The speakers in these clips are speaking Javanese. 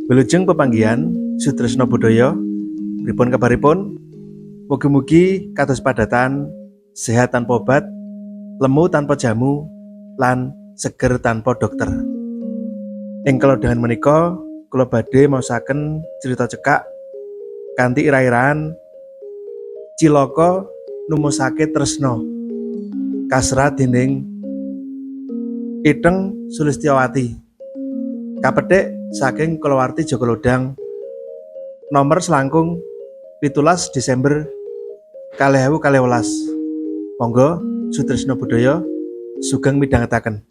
Wilujeng pepanggihan Sutresna Budaya, pripun kabaripun? Mugi-mugi kados padatan, sehat tanpa obat, lemu tanpa jamu, lan seger tanpa dokter. Ing kalodhangan menika, kula badhe maosaken crita cekak kanthi ira-iraan Cilaka Numusake Tresna kasrat dening Iteng Sulistyawati. Kapethik saking kulawarti Jaka Lodang nomor selangkung 17 Desember 2012. Monggo Sutresna Budaya sugeng midhangetaken.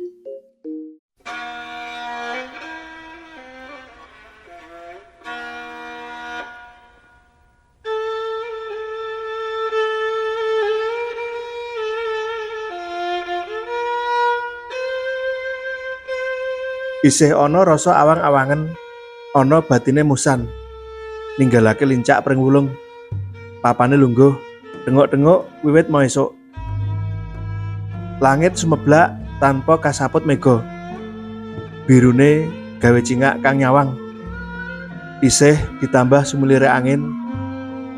Isih ana rasa awang-awangen, ana batine musan, ninggalake lincak pring wulung. Papane lungguh, tenguk-tenguk wiwit mau esuk. Langit sumeblak tanpa kasaput mega. Birune gawe cingak kang nyawang. Isih ditambah sumilire angin,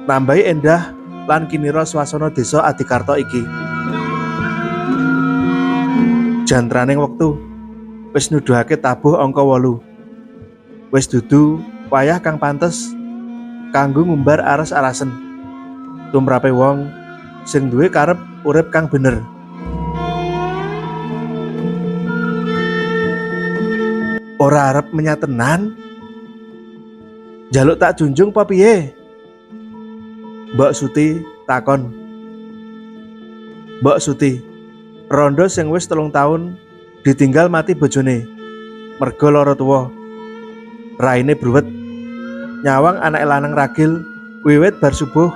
nambahi endah lan kinira swasana desa Adikarta iki. Jantraning wektu wis nuduhake tabuh angka 8. Wis dudu wayah kang pantes kanggo ngumbar aras-arasen tumrape wong sing duwe karep urip kang bener. Ora arep menyatenan? Njaluk tak junjung apa piye? Mbok Suti takon. Mbok Suti, rondo sing wis 3 taun ditinggal mati bojone merga lara tuwa. Raine bruwet, nyawang anake lanang ragil wiwit bar subuh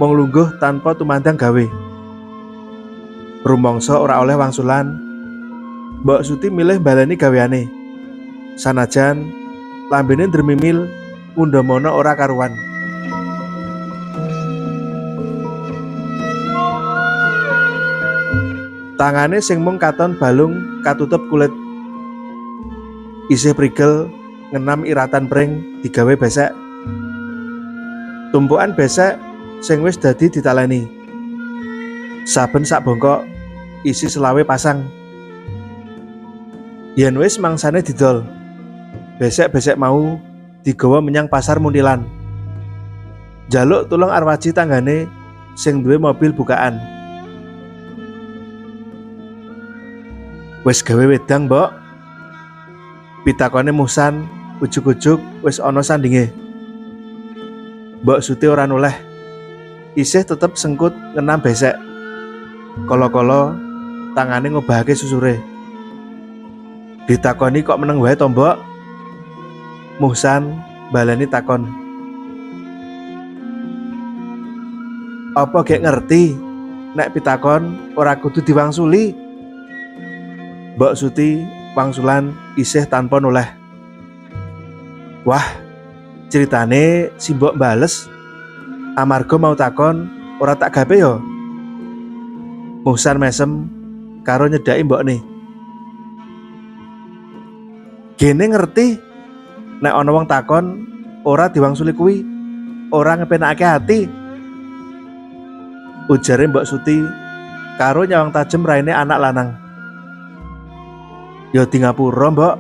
mung lungguh tanpa tumandang gawe. Rumangsa ora oleh wangsulan, Mbok Suti milih baleni gaweane. Sanajan lambene ndremimil undhamana ora karuan. Tangane sing mung katon balung katutup kulit. Isih prigel ngenam iratan pring digawe besek. Tumpukan besek sing wis dadi ditaleni. Saben sak bongkok isi 20 pasang. Yen wis mangsane didol, besek-besek mau digawa menyang pasar Muntilan. Njaluk tulung arwaji tanggane sing duwe mobil bukaan. Wis gawe wedang, Mbok? Pitakone musan, ujug-ujug wis ana sandinge. Mbok Suti ora noleh. Isih tetep sengkut ngenam besek. Kala-kala tangane ngobahake susure. Ditakoni kok meneng wae to, Mbok? Musan baleni takon. Apa gek ngerti nek pitakon ora kudu diwangsuli? Mbok Suti wangsulan isih tanpa noleh. Wah, ceritane si Mbok bales amarga mau takon ora tak gape yo. Musan mesem karo nyedaki mbokne. Gene ngerti nek ana wong takon ora diwangsuli kuwi ora ngepenake ati. Ujare Mbok Suti karo nyawang tajem raine anak lanang. Ya di ngapura, Mbok.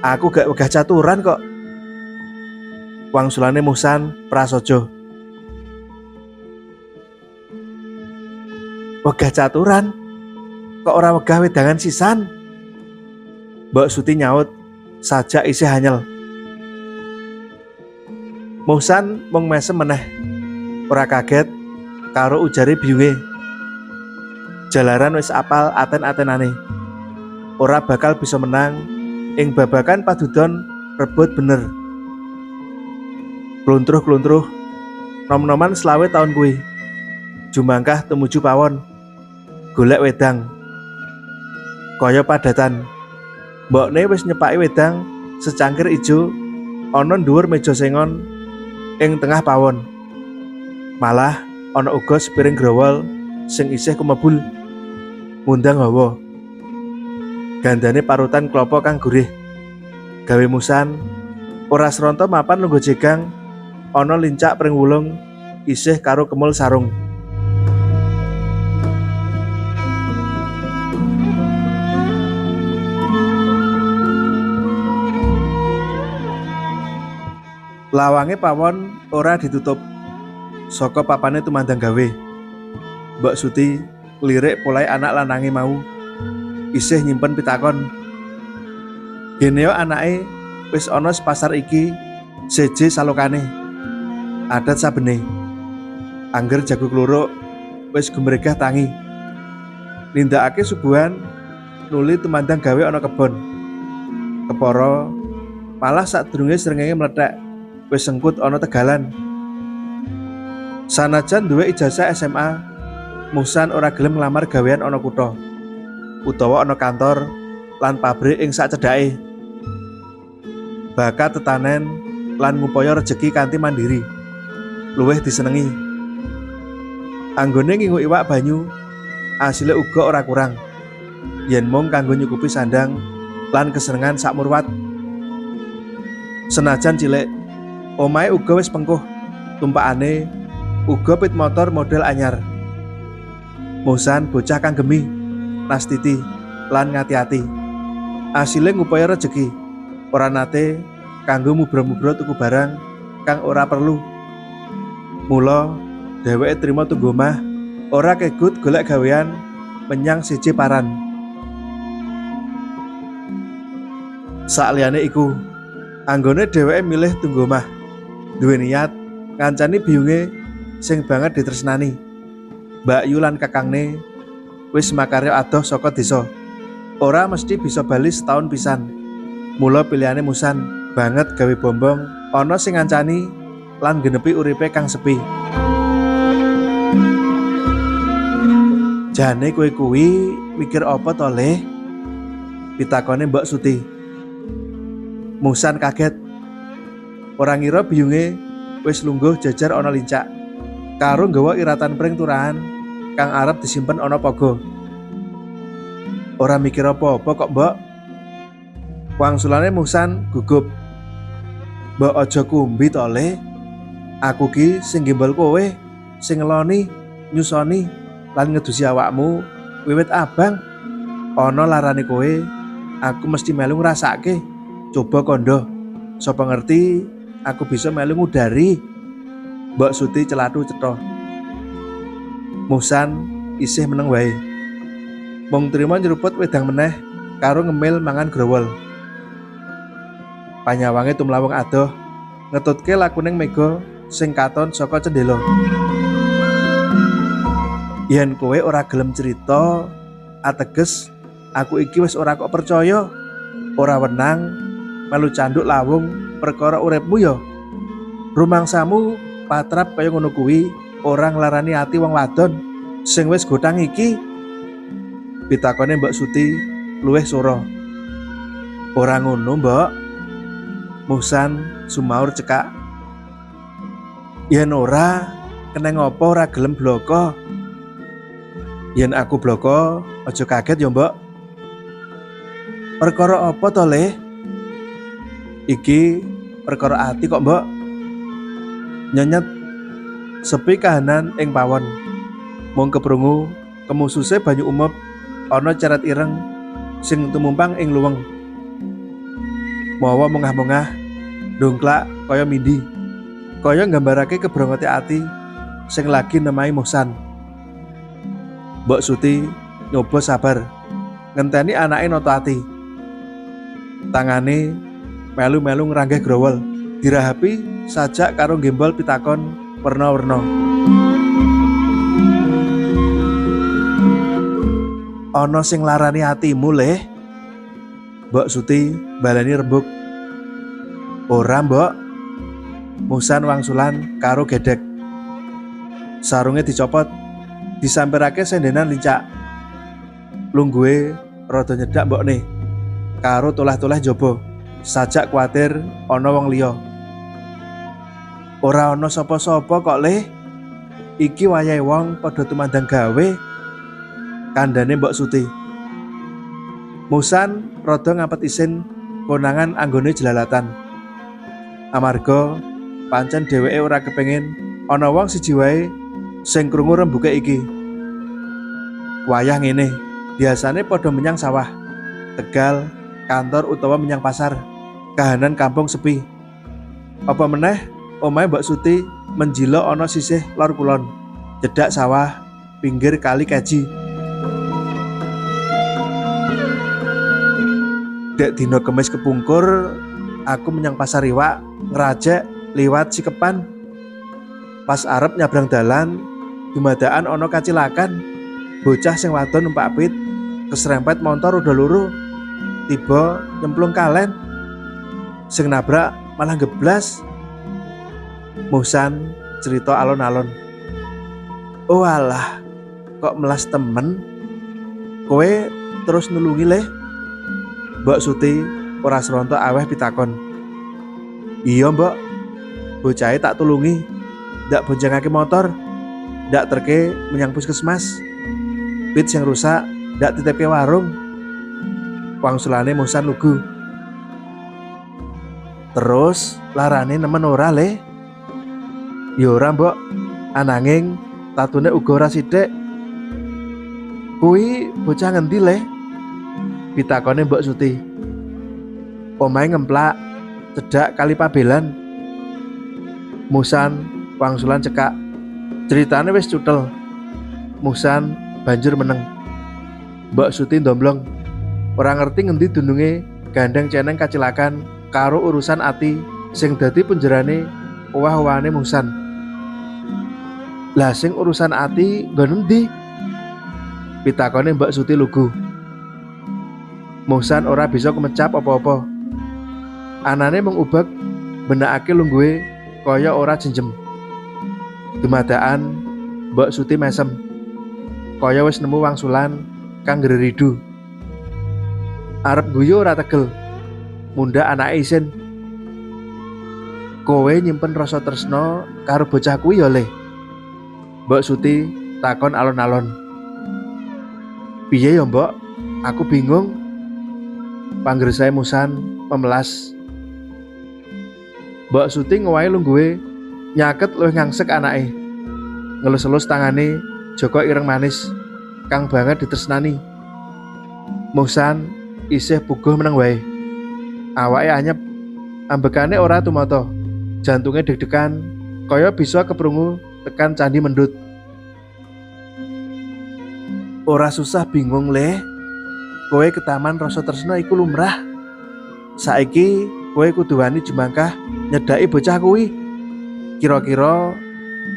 Aku gak wegah caturan kok. Wangsulane musan prasaja. Wegah caturan? Kok ora wegah wedangan sisan? Mbok Suti nyaut sajak isih anyel. Musan mung mesem meneh. Ora kaget karo ujare biyunge. Jalaran wis apal aten-atenane. Ora bakal bisa menang ing babakan padudon rebut bener. Kluntruh-kluntruh nom-noman 20 taun kuwi. Jumangkah tumuju pawon golek wedang. Kaya padatan. Mbokne wis nyepaki wedang secangkir ijo ana dhuwur meja sengon ing tengah pawon. Malah ana uga sepiring growol sing isih kumebul ngundang hawa. Gandane parutan klapa kang gurih. Gawe musan Ora sronto mapan lungguh jegang, ana lincak pring wulung isih karo kemul sarung. Lawange pawon ora ditutup. Saka papane tumandang gawe. Mbok Suti lirik polai anak lanange mau isih nyimpen pitakon. Geneo anake wis ana sepasar iki seje salokane. Adat sabene. Angger jago kluruk wis gumregah tangi. Nindakake subuhan nuli tumandang gawe ana kebon. Kepara malah sadurunge srengenge mlethek wis sengkut ana tegalan. Sanajan duwe ijazah SMA, Muhsan ora gelem nglamar gawean ana kutha utawa ana kantor lan pabrik ing sak cedhake. Bakat tetanen lan ngupaya rejeki kanthi mandiri luwih disenengi. Anggone ngingu iwak banyu asile uga ora kurang yen mung kanggo nyukupi sandang lan kesenengan sak murwat. Senajan cilik omahe uga wis pengkuh, tumpakane uga pit motor model anyar. Muhsan bocah kang gemi, nastiti lan ngati-ati. Asile ngupaya rejeki, ora nate kanggo mubro-mubro tuku barang kang ora perlu. Mula dheweke trima tunggu omah, ora kegut golek gawean menyang siji paran. Sakliyane iku, anggone dheweke milih tunggu omah, duwe niat ngancani biyunge sing banget ditresnani. Mbak Yu lan kakangne wis makarya adoh saka desa. Ora mesti bisa bali setahun pisan. Mula pilihane Muhsan banget gawe bombong ana sing ngancani lan genepi uripe kang sepi. Jane kowe kuwi mikir apa to, Le? Pitakone Mbak Suti. Muhsan kaget. Ora ngira biyunge wis lungguh jajar ana lincak karo nggawa iratan pring turahan kang arep disimpen ana pogo. Ora mikir apa-apa kok, Mbok. Wangsulane Muhsan gugup. Mbok aja kumbi to, Le. Aku ki sing gimbal kowe, sing ngeloni, nyusoni lan ngedusi awakmu wiwit abang. Ana larane kowe, aku mesti melu ngrasake. Coba kondo, sapa ngerti aku bisa melu ngudari. Mbok Suti celathu cetha. Muhsan isih meneng wae. Mung trima nyeruput wedang meneh karo ngemil mangan growol. Panyawange tumlawung adoh ngetutke lakuning mega sing katon saka cendela. Yen kowe ora gelem cerita, ateges aku iki wis ora kok percaya. Ora wenang melu canduk lawung perkara uripmu ya. Rumangsamu patrap kaya ngono kuwi ora nglarani ati wong wadon sing wis gotang iki. Pitakone Mbak Suti luwih sura. Ora ngono, Mbok. Muhsan sumaur cekak. Yen ora, keneng apa ora gelem bloko? Yen aku bloko, aja kaget ya, Mbok. Perkara apa to, Le? Iki perkara ati kok, Mbok. Nyenyet sepi kahanan ing pawon. Mung keprungu kemususe banyu umep ana ceret ireng sing tumumpang ing luweng. Mawa mongah-mongah ndongklak kaya mindi, kaya nggambarake kebrongote ati sing lagi nemai Muhsan. Mbok Suti nyoba sabar ngenteni anake nata ati. Tangane melu-melu ngranggeh growol, dirahapi sajak karo gembol pitakon werna-werna. Ana sing larani atimu, Le? Mbok Suti baleni rembug. Ora, Mbok. Muhsan wangsulan karo gedhek. Sarunge dicopot, disampirake sendenan lincak. Lungguhe rada nyedak mbokne karo tulah-tulah njaba, sajak kuwatir ana wong liya. Ora ana sapa-sapa kok, Le. Iki wayahe wong padha tumandang gawe, kandhane Mbok Suti. Muhsan rada ngapet isin konangan anggone jelalatan. Amarga pancen dheweke ora kepengin ana wong siji wae sing krungu rembuke iki. Wayah ngene biasane padha menyang sawah, tegal, kantor utawa menyang pasar. Kahanan kampung sepi. Apa meneh omahe Mbak Suti menjilo ana sisih lor kulon, cedhak sawah, pinggir kali Kaji. Dek dina Kemis kepungkur, aku menyang pasar iwak, ngerajek liwat Sikepan. Pas arep nyabrang dalan, dumadakan ana kacilakan. Bocah sing wadon numpak pit keserempet montor roda loro, tiba nyemplung kalen. Sing nabrak malah geblas. Musan cerita alon-alon. Oh alah, kok melas temen? Kowe terus nulungi le? Mbak Suti ora serontok aweh pitakon. Iya mbak, bocahe tak tulungi. Ndak boncengake motor, ndak terke menyang puskesmas. Pit sing rusak ndak titipke warung. Wangsulane Musan lugu. Terus larane nemen ora le? Ya ora mbok, ananging tatune uga ora sithik. Kuwi bocah ngendi le? Pitakone Mbak Suti. Omahe ngemplak cedhak kali Pabelan. Musan wangsulan cekak. Ceritane wis cutel. Musan banjur meneng. Mbak Suti ndomblong. Ora ngerti ngendi dununge gandeng ceneng kacilakan karo urusan ati sing dadi penjerane owah-owahane Musan. Lah sing urusan ati nggon endi? Pitakone Mbak Suti lugu. Musan ora bisa kemecap apa-apa. Anane mung ubek benakake lungguhe kaya ora jenjem. Dumadakan Mbak Suti mesem. Kaya wis nemu wangsulan kang greridu. Arep guyu ora tegel. Munda anake isin. Kowe nyimpen rasa tresna karo bocah kuwi ya le? Mbak Suti takon alon-alon. Piye ya mbok? Aku bingung. Panggeresahe Musan memelas. Mbak Suti ngowahi lungguhe nyaket luwih ngangsek anake. Ngelus-elus tangane Joko ireng manis kang banget ditresnani. Musan isih puguh meneng wae. Awake anyep, ambekane ora tumata. Jantunge deg-degan kaya bisa keprungu tekan candi mendut. Ora susah bingung le. Kowe ketaman rasa tresna iku lumrah. Saiki kowe kudu wani jumangkah nyedhaki bocah kuwi. Kira-kira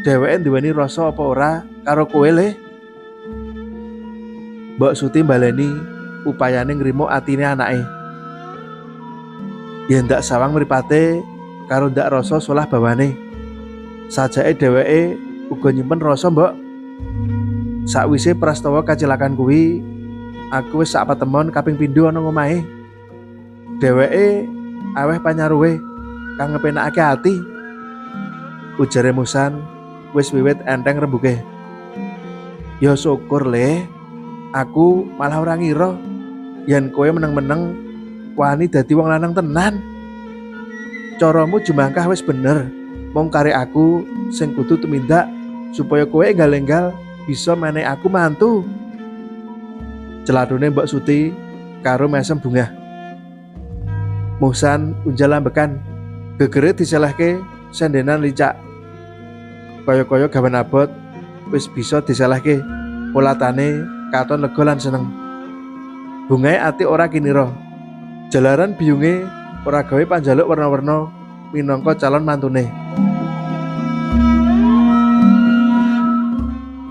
dheweke nduweni rasa apa ora karo kowe le? Mbak Suti baleni upayane ngrimo atine anake. Yen ndak sawang mripate karo ndak rasa solah bawane. Sajake dheweke uga nyimpen rasa mbok. Sakwise prastawa kacilakan kuwi, aku wis sak patemon kaping pindho ana ngomahe. Dheweke aweh panyaruwe kang ngepenakake ati. Ujare Musan wis wiwit enteng rembuke. Ya syukur le, aku malah ora ngira yen kowe meneng-meneng wani dadi wong lanang tenan. Caramu jumangkah wis bener, mung karek aku sing kudu tumindak supaya kowe enggal-enggal bisa menehi aku mantu. Celadune Mbak Suti karo mesem bungah. Musan unjal ambekan, gegere diselehke sendenan licak. Kaya-kaya gawan abot wis bisa diselehke. Polatane katon lega lan seneng. Bungahe ati ora kinira. Jalaran biyunge ora gawe panjaluk warna-warna minangka calon mantune.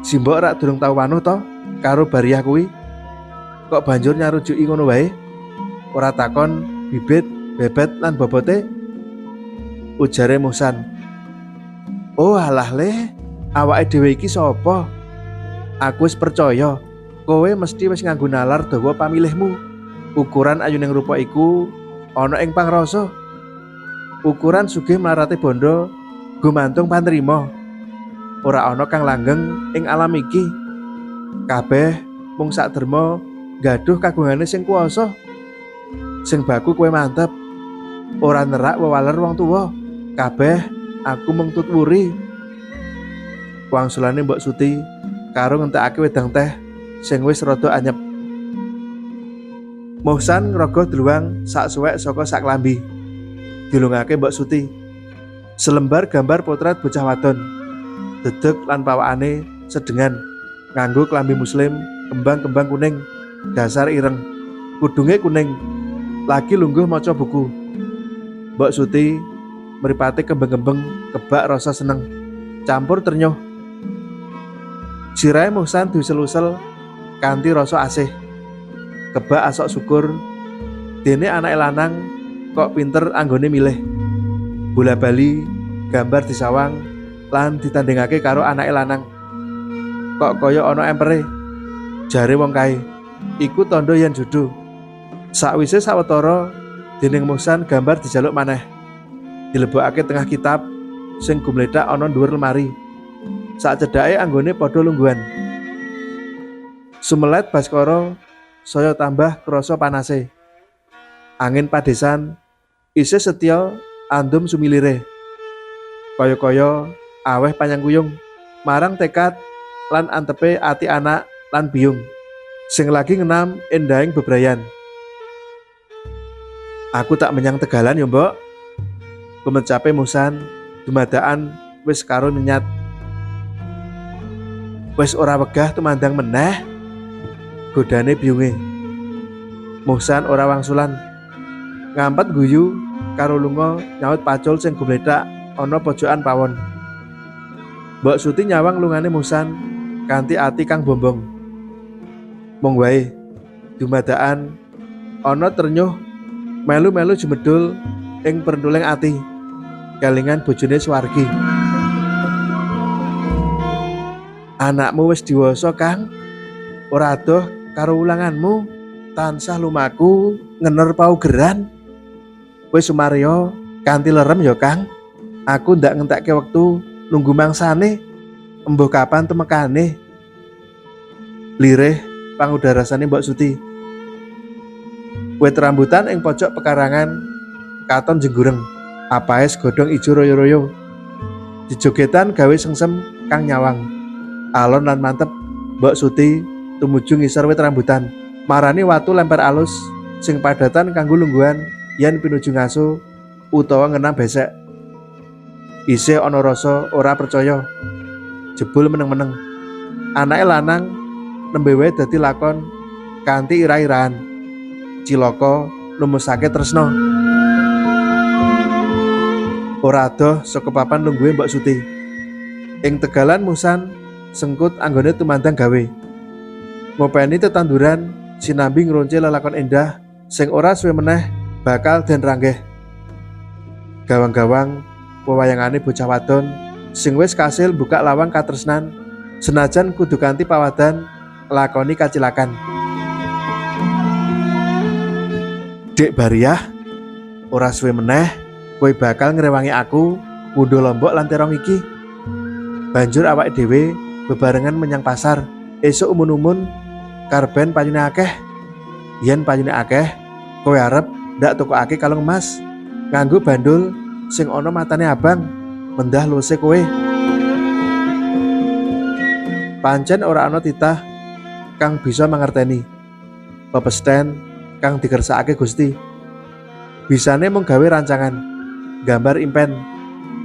Simbok rak durung tau wanuh to karo Bariah kuwi. Kok banjur nyarujuki ngono wae? Ora takon bibit, bebet lan bobote? Ujare Musan. Oh alah le, awake dhewe iki sapa? Aku wis percaya kowe mesti wis nganggo nalar dawa pamilihmu. Ukuran ayuning rupa iku ana ing pangrasa. Ukuran sugih mlarate bondo gumantung panrima. Ora ana kang langgeng ing alam iki. Kabeh mung sak derma nggaduh kagungane sing kuwasa. Sing baku kowe mantep. Ora nerak wewaler wong tuwa. Kabeh aku mung tutwuri. Wangsulane Mbok Suti karo ngentekake wedang teh sing wis rada anyep. Muhsan ngrogoh dluwang sak suwek saka sak klambi. Dilungake Mbok Suti. Selembar gambar potret bocah wadon. Dedeg lan pawakane sedengan nganggo klambi muslim, kembang-kembang kuning, dasar ireng, kudunge kuning, lagi lungguh maca buku. Mbok Suti mripate kembang-kembang kebak rasa seneng, campur ternyuh. Sirahe Muhsan diusel-usel kanthi rasa asih. Kebak asok syukur dene anake lanang kok pinter anggone milih. Bola-bali gambar disawang lan ditandingake karo anake lanang. Kok kaya ana empere, jare wong kae. Iku tandha yen jodoh. Sakwise sawetara dening Muhsan gambar dijaluk maneh. Dilebokake tengah kitab sing gumledhak ana dhuwur lemari. Sak cedhake anggone padha lungguhan. Sumelet Baskara saya tambah krasa panase. Angin padesan isih setya andum sumilire. Kaya-kaya aweh panyangkuyung marang tekad lan antepe ati anak lan biyung sing lagi ngenam endahing bebrayan. Aku tak menyang Tegalan yo, Mbok. Kemecape Muhsan dumadakan wis karo nyenyat. Wis ora wegah tumandang meneh, godane biyunge. Muhsan ora wangsulan. Ngampet guyu karo lunga nyaut pacul sing gumledhak ana pojokan pawon. Mbok Suti nyawang lungane Muhsan kanthi ati kang bombong. Mung wae dumadakan ana ternyuh melu-melu jumedul ing prentuling ati kelingan bojone Suwargi. Anakmu wis diwasa, Kang. Ora adoh karo ulanganmu, tansah lumaku ngener paugeran. Wis sumarya kanthi lerem ya, Kang. Aku ndak ngentekke wektu nunggu mangsane. Embuh kapan temekane. Lirih pangudarasane Mbok Suti. Wit rambutan ing pojok pekarangan katon jenggureng. Apaes godhong ijo royo-royo. Dijogetan gawe sengsem kang nyawang. Alon lan mantep Mbok Suti tumuju ngisor wit rambutan. Marani watu lempar alus sing padatan kanggo lungguhan yen pinuju ngaso utawa ngenam besek. Isih ana rasa ora percaya. Jebul meneng-meneng. Anake lanang nembe wae dadi lakon kanthi ira-iraan. Cilaka numusake tresna. Ora adoh saka papan lungguhe Mbok Suti. Ing Tegalan Muhsan sengkut anggone tumandang gawe. Ngopeni tetanduran sinambi ngronce lelakon endah sing ora suwe meneh bakal den ranggeh. Gawang-gawang wewayangane bocah wadon sing wis kasil buka lawang katresnan senajan kudu kanthi pawadan lakoni kacilakan. Dek Bariah, ora suwe meneh kowe bakal ngrewangi aku wundhu Lombok lan terong iki. Banjur awake dhewe bebarengan menyang pasar. Esuk umun-umun karben panyune akeh. Yen panyune akeh, kowe arep ndak tukokake kalung emas nganggo bandul sing ana matane abang, mendah lose kowe. Pancen ora ana titah kang bisa mangerteni pepesten kang dikersakake Gusti. Bisane mung gawe rancangan, gambar impen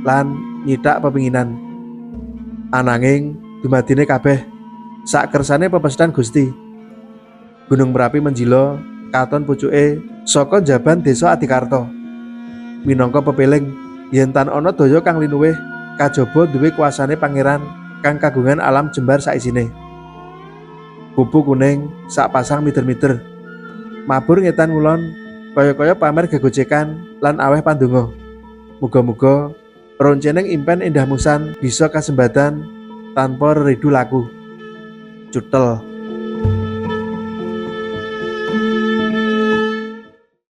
lan nyithak pepinginan. Ananging dumadine kabeh sak kersane pepestan Gusti. Gunung Merapi menjilo katon pucuke saka jaban desa Adikarta. Minangka pepeling yen tan ana daya kang linuwih kajaba duwe kuasane pangeran kang kagungan alam jembar saisine. Kupu kuning sak pasang meter-meter. Mabur ngetan ngulon kaya-kaya pamer gegojekan lan aweh pandonga. Muga-muga ronceneng impen endah Muhsan bisa kasembadan tanpa reridu laku. Cutel.